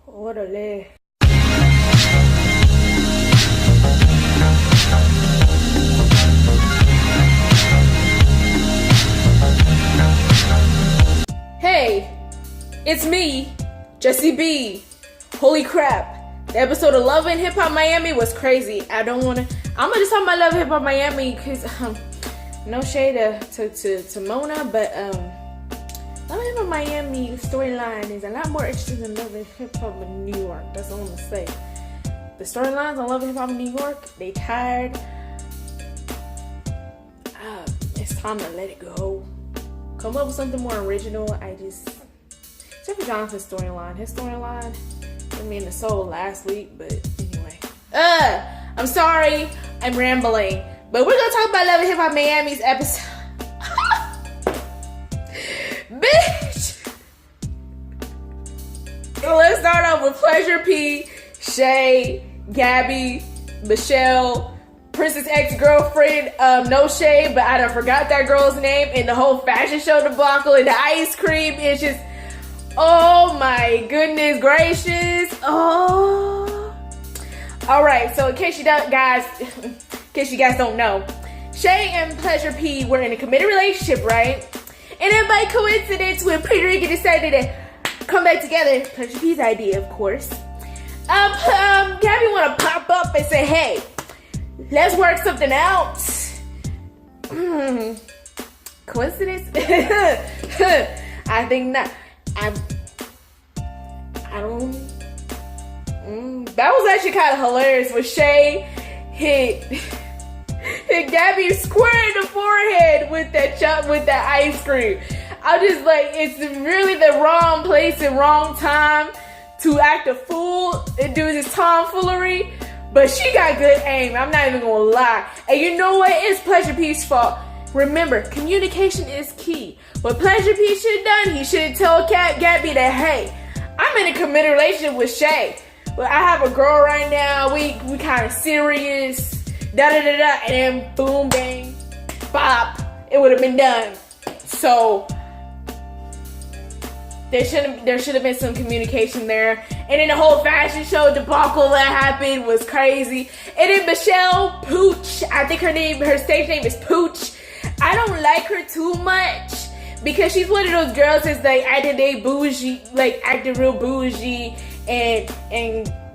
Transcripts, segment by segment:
Órale. Hey, it's me, Jessi Bey. Holy crap. The episode of Love and Hip Hop Miami was crazy. I'm gonna just talk about Love and Hip Hop Miami because no shade to Mona, but Love and Hip Hop Miami storyline is a lot more interesting than Love and Hip Hop in New York. That's all I'm gonna say. The storylines on Love and Hip Hop in New York, they tired. It's time to let it go. Come up with something more original. Except for Jonathan's storyline. His storyline hit me in the soul last week, but anyway. I'm sorry, I'm rambling. But we're gonna talk about Love and Hip Hop Miami's episode. Bitch! Let's start off with Pleasure P, Shay, Gabby, Michelle, Princess ex-girlfriend, no shade, but I done forgot that girl's name, and the whole fashion show debacle and the ice cream is just, oh my goodness gracious. Oh. Alright, so in case you guys don't know, Shay and Pleasure P were in a committed relationship, right? And then by coincidence, when Puerto Rico decided to come back together, Pleasure P's idea, of course, Gabby wanna pop up and say, hey, let's work something out. Coincidence? I think not. That was actually kind of hilarious when Shay hit Gabby square in the forehead with that ice cream. I'm just like, it's really the wrong place and wrong time to act a fool and do this tomfoolery. But she got good aim. I'm not even gonna lie. And you know what? It's Pleasure P's fault. Remember, communication is key. What Pleasure P should have done, he should have told Gabby that, hey, I'm in a committed relationship with Shay. Well, I have a girl right now. We kind of serious. Da da da da. And then boom, bang, bop. It would have been done. So there should have been some communication there. And then the whole fashion show debacle that happened was crazy. And then Michelle Pooch, I think her stage name is Pooch. I don't like her too much because she's one of those girls that's like acting real bougie and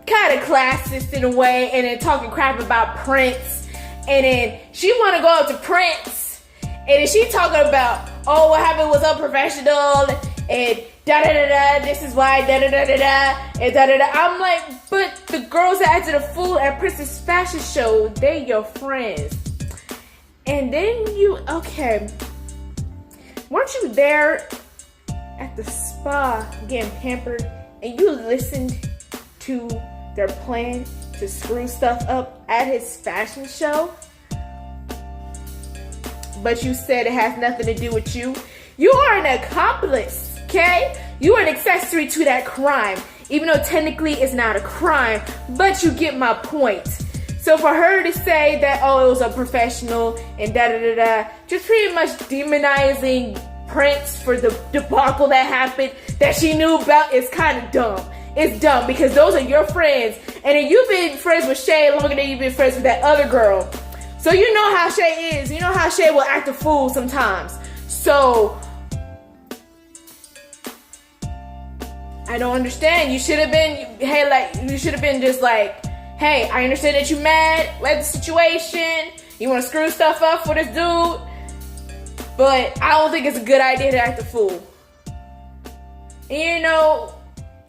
kind of classist in a way, and then talking crap about Prince. And then she want to go up to Prince, and then she talking about, oh, what happened was unprofessional and da da da da, this is why da da da da da, and da da da. I'm like, but the girls that acted a fool at Princess Fashion Show, they your friends. And then weren't you there at the spa getting pampered and you listened to their plan to screw stuff up at his fashion show? But you said it has nothing to do with you. You are an accomplice, okay? You are an accessory to that crime, even though technically it's not a crime, but you get my point. So for her to say that, oh, it was unprofessional and da-da-da-da, just pretty much demonizing Prince for the debacle that happened that she knew about is kind of dumb. It's dumb because those are your friends. And then you've been friends with Shay longer than you've been friends with that other girl. So you know how Shay is. You know how Shay will act a fool sometimes. So I don't understand. You should have been, just like, hey, I understand that you're mad at the situation. You want to screw stuff up for this dude. But I don't think it's a good idea to act a fool. And you know,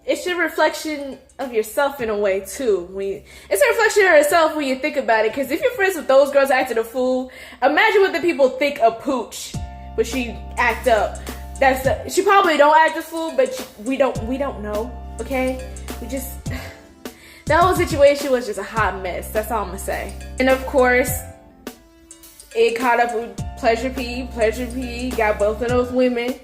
it's a reflection of yourself in a way too. It's a reflection of yourself when you think about it. Because if you're friends with those girls acting a fool, imagine what the people think of Pooch when she act up. She probably don't act a fool, but we don't know. Okay, that whole situation was just a hot mess. That's all I'm gonna say. And of course, it caught up with Pleasure P. Pleasure P got both of those women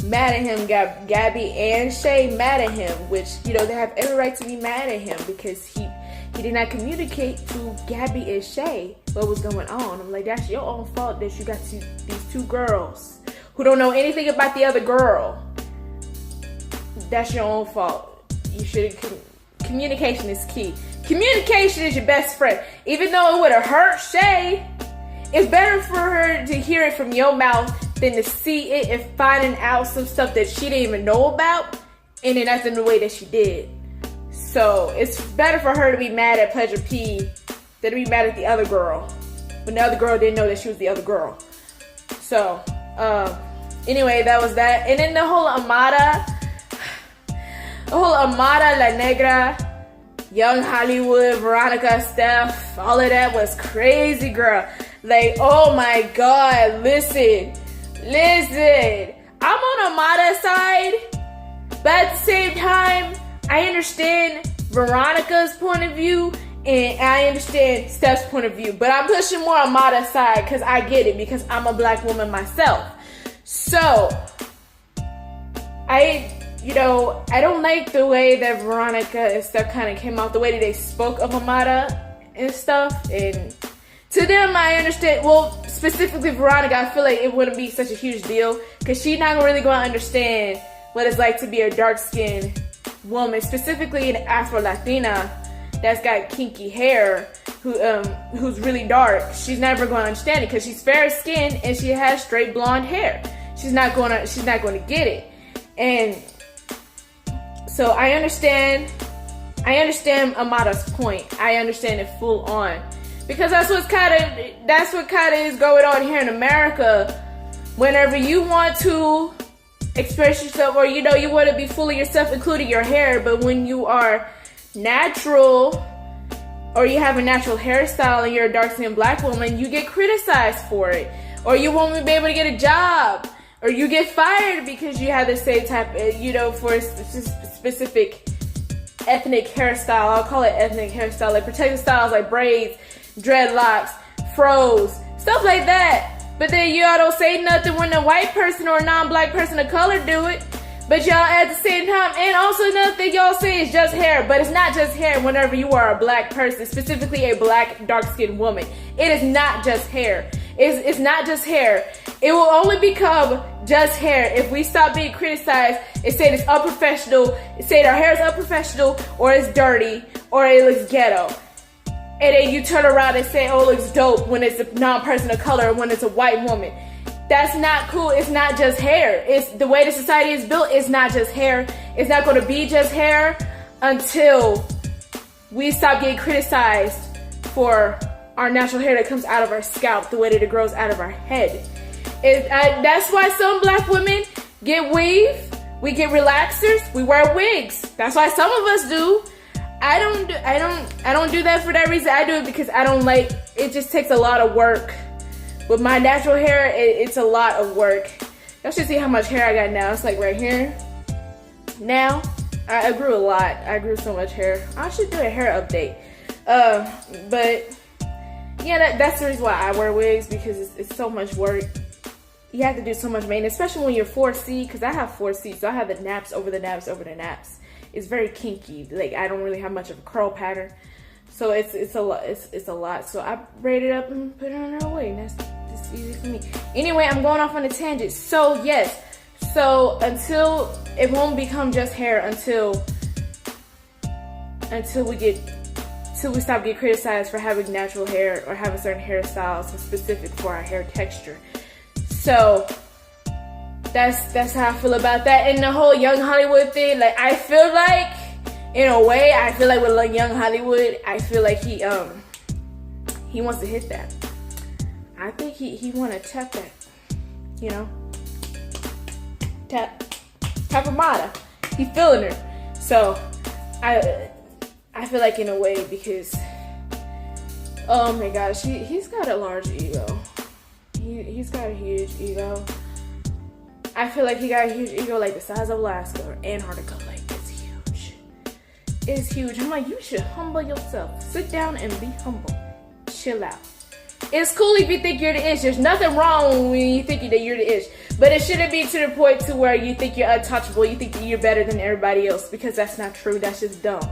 mad at him. Got Gabby and Shay mad at him, which, you know, they have every right to be mad at him because he did not communicate to Gabby and Shay what was going on. I'm like, that's your own fault that you got these two girls who don't know anything about the other girl. That's your own fault. You should have communication is key. Communication is your best friend. Even though it would have hurt Shay, it's better for her to hear it from your mouth than to see it and finding out some stuff that she didn't even know about and then acting the way that she did. So it's better for her to be mad at Pleasure P than to be mad at the other girl when the other girl didn't know that she was the other girl. So anyway, that was that. And then the whole Amada La Negra, Young Hollywood, Veronica, Steph, all of that was crazy, girl. Like, oh my God, listen. I'm on Amada's side, but at the same time, I understand Veronica's point of view and I understand Steph's point of view, but I'm pushing more Amada's side because I get it, because I'm a black woman myself. So, I don't like the way that Veronica and Steph kind of came out, the way that they spoke of Amada and stuff. And to them, I understand. Well, specifically Veronica, I feel like it wouldn't be such a huge deal because she's not really going to understand what it's like to be a dark-skinned woman, specifically an Afro-Latina that's got kinky hair, who's really dark. She's never going to understand it because she's fair-skinned and she has straight blonde hair. She's not going to get it. And so I understand Amada's point. I understand it full on. Because that's what kind of is going on here in America. Whenever you want to express yourself, or you want to be full of yourself, including your hair, but when you are natural, or you have a natural hairstyle and you're a dark-skinned black woman, you get criticized for it. Or you won't be able to get a job. Or you get fired because you have the same type, for a specific ethnic hairstyle. I'll call it ethnic hairstyle. Like protective styles like braids, dreadlocks, fros, stuff like that. But then y'all don't say nothing when a white person or a non-black person of color do it. But y'all at the same time, and also another thing y'all say is just hair. But it's not just hair whenever you are a black person, specifically a black dark-skinned woman. It is not just hair. It's not just hair. It will only become just hair if we stop being criticized and say it's unprofessional, say our hair is unprofessional, or it's dirty, or it looks ghetto. And then you turn around and say, oh, it looks dope when it's a non-person of color or when it's a white woman. That's not cool. It's not just hair. It's the way the society is built. It's not just hair. It's not going to be just hair until we stop getting criticized for our natural hair that comes out of our scalp, the way that it grows out of our head. That's why some black women get weave. We get relaxers. We wear wigs. That's why some of us do. I don't do that for that reason. I do it because I don't like. It just takes a lot of work. With my natural hair, it's a lot of work. Y'all should see how much hair I got now. It's like right here. Now, I grew a lot. I grew so much hair. I should do a hair update. But yeah, that's the reason why I wear wigs, because it's so much work. You have to do so much maintenance, especially when you're 4C, because I have 4C, so I have the naps over the naps over the naps. It's very kinky. Like, I don't really have much of a curl pattern, so it's a lot. It's a lot. So I braid it up and put it on her wig. That's easy for me. Anyway, I'm going off on a tangent. So yes, until it won't become just hair until we stop getting criticized for having natural hair or having certain hairstyles specific for our hair texture. So that's how I feel about that. And the whole Young Hollywood thing, like, I feel like, in a way, I feel like with like Young Hollywood, I feel like he wants to hit that. I think he want to tap that, tap Amada. He feeling her. So I feel like in a way, because oh my gosh, he's got a large ego. He's got a huge ego. I feel like he got a huge ego, like the size of Alaska or Antarctica. Like, it's huge. It's huge. I'm like, you should humble yourself. Sit down and be humble. Chill out. It's cool if you think you're the ish. There's nothing wrong when you think that you're the ish. But it shouldn't be to the point to where you think you're untouchable. You think that you're better than everybody else, because that's not true. That's just dumb.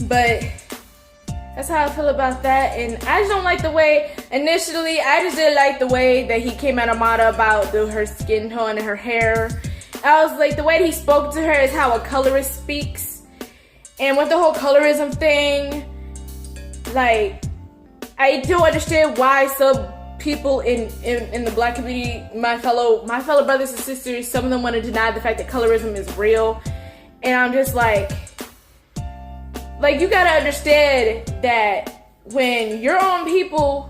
But that's how I feel about that. And I just don't like the way, initially, I just didn't like the way that he came at Amada about her skin tone and her hair. I was like, the way that he spoke to her is how a colorist speaks. And with the whole colorism thing, like, I do understand why some people in the black community, my fellow brothers and sisters, some of them want to deny the fact that colorism is real. And I'm just like, you gotta understand that when your own people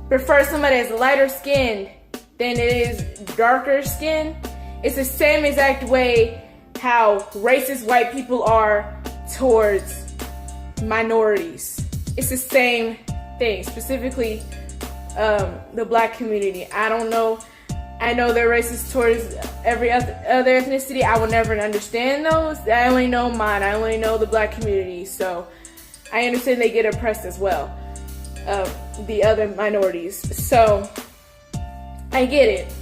prefer somebody that's lighter skinned than it is darker skinned, it's the same exact way how racist white people are towards minorities. It's the same thing, specifically the black community. I don't know. I know they're racist towards every other ethnicity. I will never understand those. I only know mine. I only know the black community. So I understand they get oppressed as well. The other minorities. So I get it.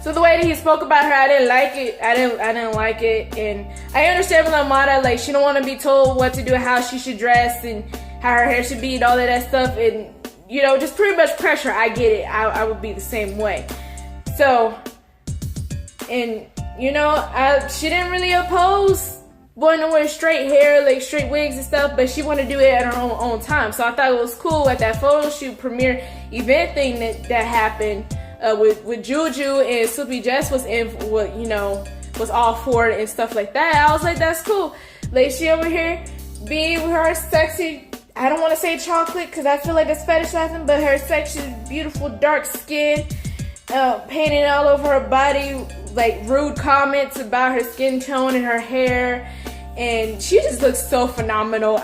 So the way that he spoke about her, I didn't like it. I didn't like it. And I understand with Amada, like, she don't want to be told what to do, how she should dress, and how her hair should be, and all of that stuff. And, you know, just pretty much pressure. I get it. I would be the same way. So, and, you know, she didn't really oppose wanting to wear straight hair, like straight wigs and stuff, but she wanted to do it at her own time. So I thought it was cool at that photo shoot premiere event thing that happened with Juju, and Slippy Jess was in, you know, was all for it and stuff like that. I was like, that's cool. Like, she over here being with her sexy, I don't want to say chocolate because I feel like that's fetishizing, but her sexy, beautiful, dark skin, painted all over her body, like rude comments about her skin tone and her hair, and she just looks so phenomenal.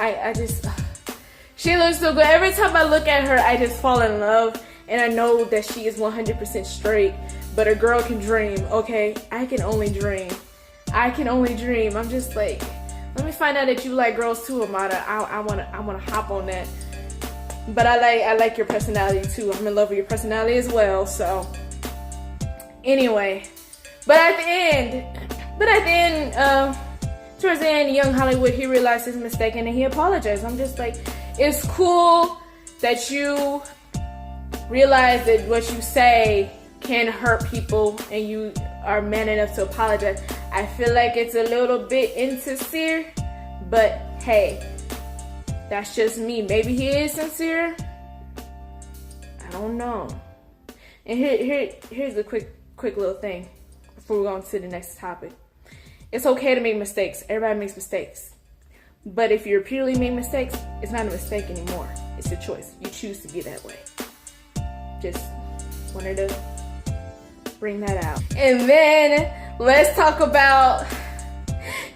She looks so good. Every time I look at her, I just fall in love, and I know that she is 100% straight, but a girl can dream, okay? I can only dream. I'm just like, let me find out that you like girls too, Amada. I wanna hop on that. But I like your personality too. I'm in love with your personality as well. So anyway, but at the end, towards the end, Young Hollywood, he realized his mistake and then he apologized. I'm just like, it's cool that you realize that what you say can hurt people and you are man enough to apologize. I feel like it's a little bit insincere, but hey, that's just me. Maybe he is sincere. I don't know. And here's a quick little thing before we go on to the next topic. It's okay to make mistakes. Everybody makes mistakes. But if you repeatedly make mistakes, it's not a mistake anymore. It's a choice. You choose to be that way. Just wanted to bring that out. And then let's talk about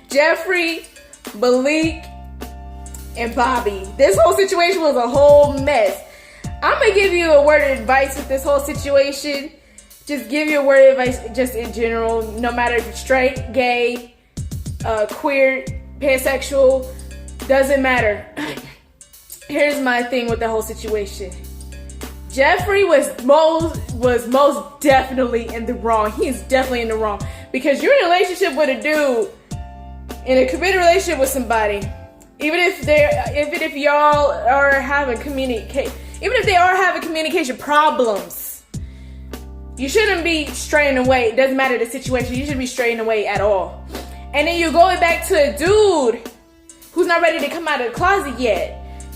Jeffrey, Malik, and Bobby. This whole situation was a whole mess. I'm gonna give you a word of advice with this whole situation. Just give you a word of advice just in general, no matter if you're straight, gay, queer, pansexual, doesn't matter. Here's my thing with the whole situation. Jeffrey was most definitely in the wrong. He's definitely in the wrong. Because you're in a relationship with a dude, in a committed relationship with somebody, even if y'all are having communication problems, you shouldn't be straying away. It doesn't matter the situation. You shouldn't be straying away at all. And then you're going back to a dude who's not ready to come out of the closet yet.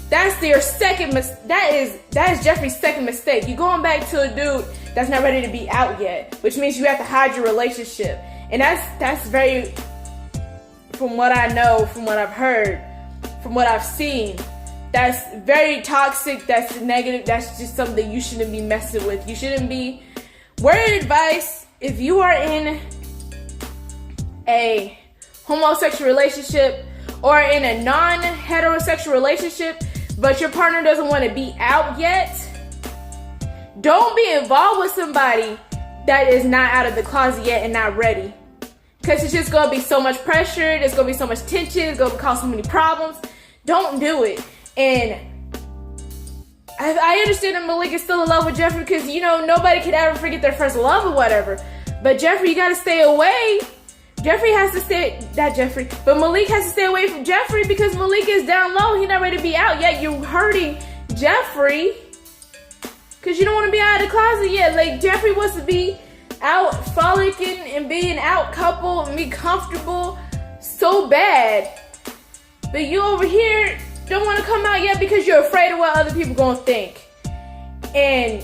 That's their that is Jeffrey's second mistake. You're going back to a dude that's not ready to be out yet, which means you have to hide your relationship. And that's very, from what I know, from what I've heard, from what I've seen, that's very toxic, that's negative, that's just something you shouldn't be messing with. You shouldn't be. Word of advice, if you are in a homosexual relationship or in a non-heterosexual relationship, but your partner doesn't want to be out yet, don't be involved with somebody that is not out of the closet yet and not ready. Because it's just going to be so much pressure, there's going to be so much tension, it's going to cause so many problems. Don't do it. And I understand that Malik is still in love with Jeffrey because, you know, nobody could ever forget their first love or whatever. But Jeffrey, you got to stay away. But Malik has to stay away from Jeffrey because Malik is down low. He's not ready to be out yet. You're hurting Jeffrey because you don't want to be out of the closet yet. Like, Jeffrey wants to be out frolicking and being out couple and be comfortable so bad. But you over here don't want to come out yet because you're afraid of what other people gonna think. And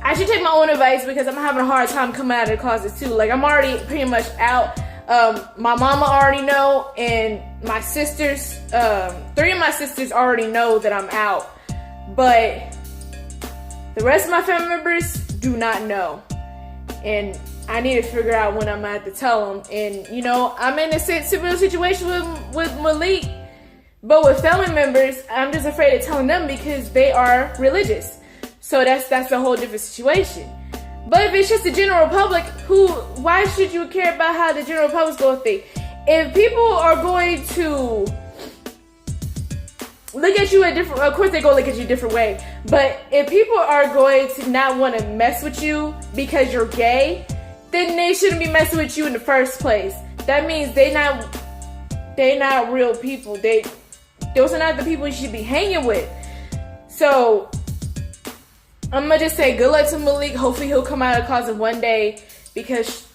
I should take my own advice because I'm having a hard time coming out of the closet too. Like, I'm already pretty much out. My mama already know, and my sisters, 3 of my sisters already know that I'm out. But the rest of my family members do not know. And I need to figure out when I'm gonna have to tell them. And, you know, I'm in a similar situation with Malik. But with family members, I'm just afraid of telling them because they are religious. So that's a whole different situation. But if it's just the general public, why should you care about how the general public's going to think? If people are going to look at you a different, of course they're going to look at you a different way. But if people are going to not want to mess with you because you're gay, then they shouldn't be messing with you in the first place. That means they're not real people. Those are not the people you should be hanging with. So I'm gonna just say good luck to Malik. Hopefully he'll come out of the closet one day because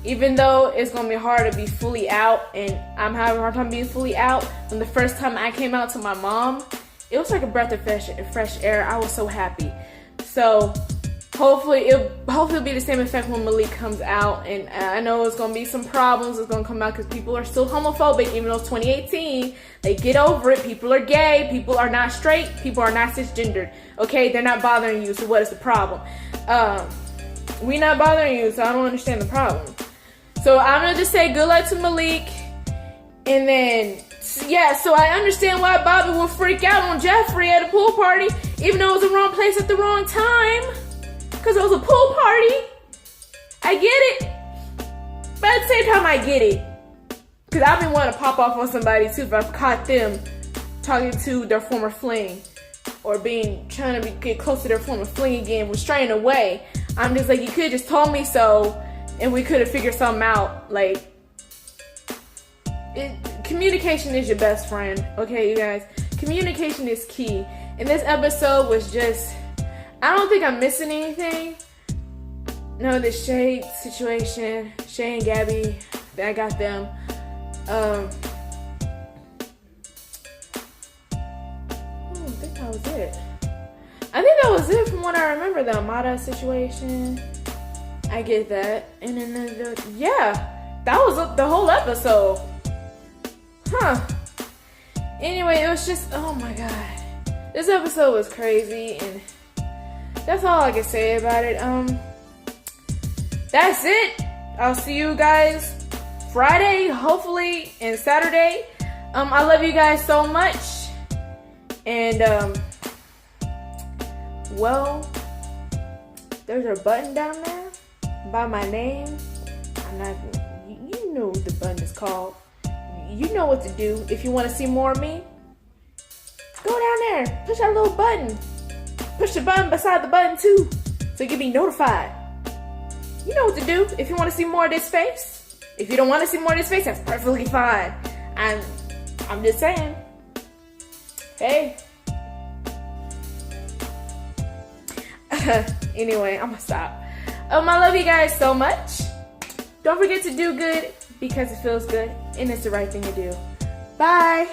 even though it's gonna be hard to be fully out, and I'm having a hard time being fully out, when the first time I came out to my mom, it was like a breath of fresh air. I was so happy. So hopefully it'll be the same effect when Malik comes out. And I know it's gonna be some problems. It's gonna come out because people are still homophobic, even though it's 2018. They get over it. People are gay. People are not straight. People are not cisgendered. Okay, they're not bothering you. So what is the problem? We not bothering you, so I don't understand the problem. So I'm gonna just say good luck to Malik. And then yeah, so I understand why Bobby will freak out on Jeffrey at a pool party, even though it was the wrong place at the wrong time. Because it was a pool party. I get it. But at the same time, I get it. Because I've been wanting to pop off on somebody too if I've caught them talking to their former fling. Or trying to get close to their former fling again, was straying away. I'm just like, you could have just told me so. And we could have figured something out. Like, communication is your best friend. Okay, you guys. Communication is key. And this episode was just... I don't think I'm missing anything. No, the Shay situation, Shay and Gabby, I got them. I think that was it. I think that was it from what I remember. The Amada situation, I get that. And then yeah, that was the whole episode. Huh. Anyway, it was just, oh my god. This episode was crazy, and that's all I can say about it. That's it. I'll see you guys Friday, hopefully, and Saturday. I love you guys so much. And, well, there's a button down there by my name. You know what the button is called. You know what to do. If you want to see more of me, go down there. Push that little button. Push the button beside the button too, so you can be notified. You know what to do if you want to see more of this face. If you don't want to see more of this face, that's perfectly fine. I'm just saying. Hey. Anyway, I'm gonna stop. I love you guys so much. Don't forget to do good because it feels good and it's the right thing to do. Bye.